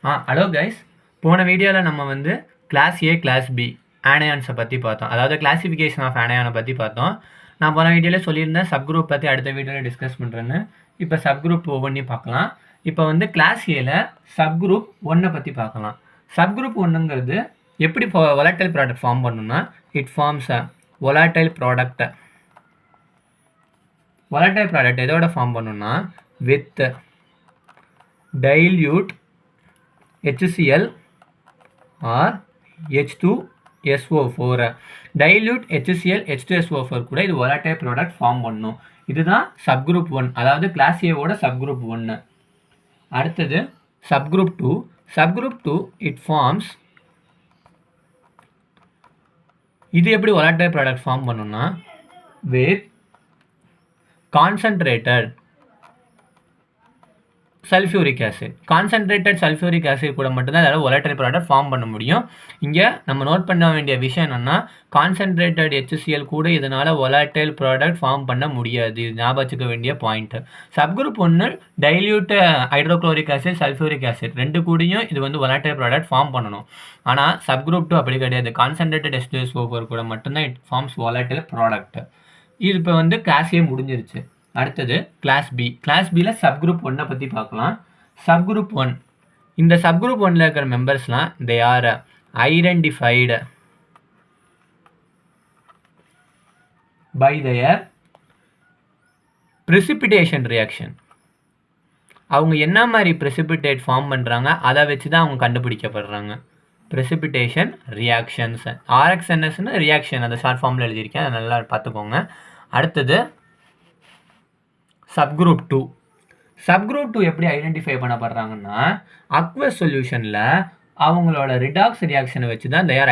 Hello guys. போன வீடியோவில் நம்ம வந்து கிளாஸ் ஏ கிளாஸ் பி ஆனையான்ஸை பற்றி பார்த்தோம். அதாவது கிளாசிஃபிகேஷன் ஆஃப் ஆனையானை பற்றி பார்த்தோம். நான் போன வீடியோவில் சொல்லியிருந்தேன் சப்குரூப் பற்றி அடுத்த வீடியோவில் டிஸ்கஸ் பண்ணுறேன்னு. இப்போ சப்குரூப் ஒவ்வொன்றையும் பார்க்கலாம். இப்போ வந்து கிளாஸ் ஏல சப்குரூப் ஒன்றை பற்றி பார்க்கலாம். சப்குரூப் ஒன்றுங்கிறது எப்படி வொலட்டைல் ப்ராடக்ட் ஃபார்ம் பண்ணணும்னா, it forms a volatile product. Volatile product எதோட ஃபார்ம் பண்ணணும்னா, with dilute HCl or H2SO4. dilute HCl H2SO4 கூட இது volatile product ஃபார்ம் பண்ணும். இதுதான் சப்குரூப் 1, அதாவது கிளாஸ் ஏவோட சப்குரூப் 1. அடுத்தது சப்குரூப் 2. சப்குரூப் 2 இட் ஃபார்ம்ஸ், இது எப்படி volatile product ஃபார்ம் பண்ணும்னா, with concentrated sulphuric acid. Concentrated sulphuric acid கூட மட்டும்தான் அதாவது வொலட்டைல் ப்ராடக்ட் ஃபார்ம் பண்ண முடியும். இங்கே நம்ம நோட் பண்ண வேண்டிய விஷயம் என்னென்னா, கான்சன்ட்ரேட்டட் HCl கூட இதனால் வொலட்டைல் ப்ராடக்ட் ஃபார்ம் பண்ண முடியாது. இது ஞாபகம் வச்சுக்க வேண்டிய point. Subgroup 1 dilute hydrochloric acid sulphuric acid ரெண்டு கூடயும் இது வந்து வொலட்டைல் ப்ராடக்ட் ஃபார்ம் பண்ணணும். ஆனால் சப்குரூப் 2 அப்படி கிடையாது. கான்சன்ட்ரேட்டட் H2SO4 கூட மட்டும்தான் இட் ஃபார்ம்ஸ் வொலட்டைல் ப்ராடக்ட். இது இப்போ வந்து கிளாஸ் ஏ முடிஞ்சிருச்சு. அடுத்தது கிளாஸ் பி. கிளாஸ் பியில் சப்குரூப் 1 பற்றி பார்க்கலாம். சப்குரூப் 1, இந்த சப்குரூப் 1ல் இருக்கிற மெம்பர்ஸ்லாம் they are identified by their precipitation reaction. அவங்க என்ன மாதிரி precipitate ஃபார்ம் பண்ணுறாங்க அதை வச்சு தான் அவங்க கண்டுபிடிக்கப்படுறாங்க. precipitation reactions. RxNSன்னு ரியாக்ஷன், அந்த ஷார்ட் ஃபார்மில் எழுதியிருக்கேன், அதை நல்லா பார்த்துக்கோங்க. அடுத்தது சப்குரூப் 2. சப்குரூப் 2 எப்படி ஐடென்டிஃபை பண்ணப்படுறாங்கன்னா, அக்வஸ் சொல்யூஷனில் அவங்களோட ரிடாக்ஸ் ரியாக்ஷனை வச்சு தான் they are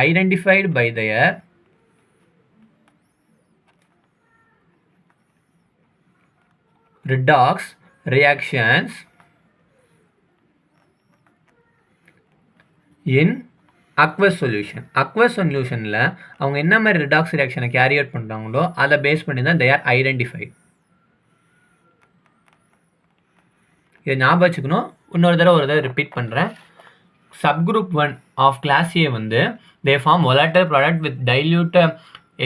identified by their redox reactions in aqueous solution. aqueous solutionல அவங்க என்ன மாதிரி ரிடாக்ஸ் ரியாக்ஷனை கேரி அவுட் பண்ணுறாங்களோ அதை பேஸ் பண்ணி தான் they are ஐடென்டிஃபைடு. இதை ஞாபகம் வச்சுக்கணும். இன்னொரு தடவை ரிப்பீட் பண்ணுறேன். சப்குரூப் 1 ஆஃப் கிளாஸ் ஏ வந்து they form volatile product with dilute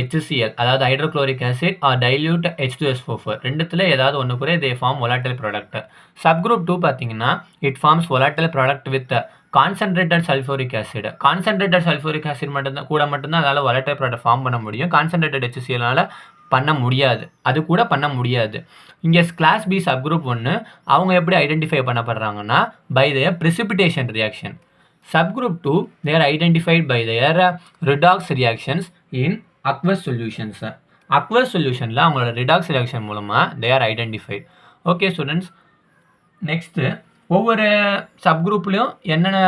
HCl, அதாவது hydrochloric acid or dilute H2SO4 ரெண்டுத்தில் ஏதாவது ஒன்று கூட they form volatile product. Subgroup 2 பார்த்தீங்கன்னா it forms volatile product with concentrated sulphuric acid. Concentrated sulphuric acid மட்டும்தான் அதால் volatile product form பண்ண முடியும். கான்சன்ட்ரேட்டட் HClனால பண்ண முடியாது, அது கூட பண்ண முடியாது. இங்கே கிளாஸ் பி சப்குரூப் 1 அவங்க எப்படி ஐடென்டிஃபை பண்ணப்படுறாங்கன்னா, by their precipitation reaction. Subgroup 2 they are identified by their redox reactions in aqueous solutions. aqueous solutionல அவங்களோட redox reaction மூலமாக they are identified. Okay students, next ஒவ்வொரு சப்குரூப்லேயும் என்னென்ன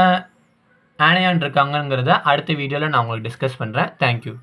ஆனையான் இருக்காங்கங்கிறத அடுத்த வீடியோவில் நான் உங்களுக்கு டிஸ்கஸ் பண்ணுறேன். தேங்க்யூ.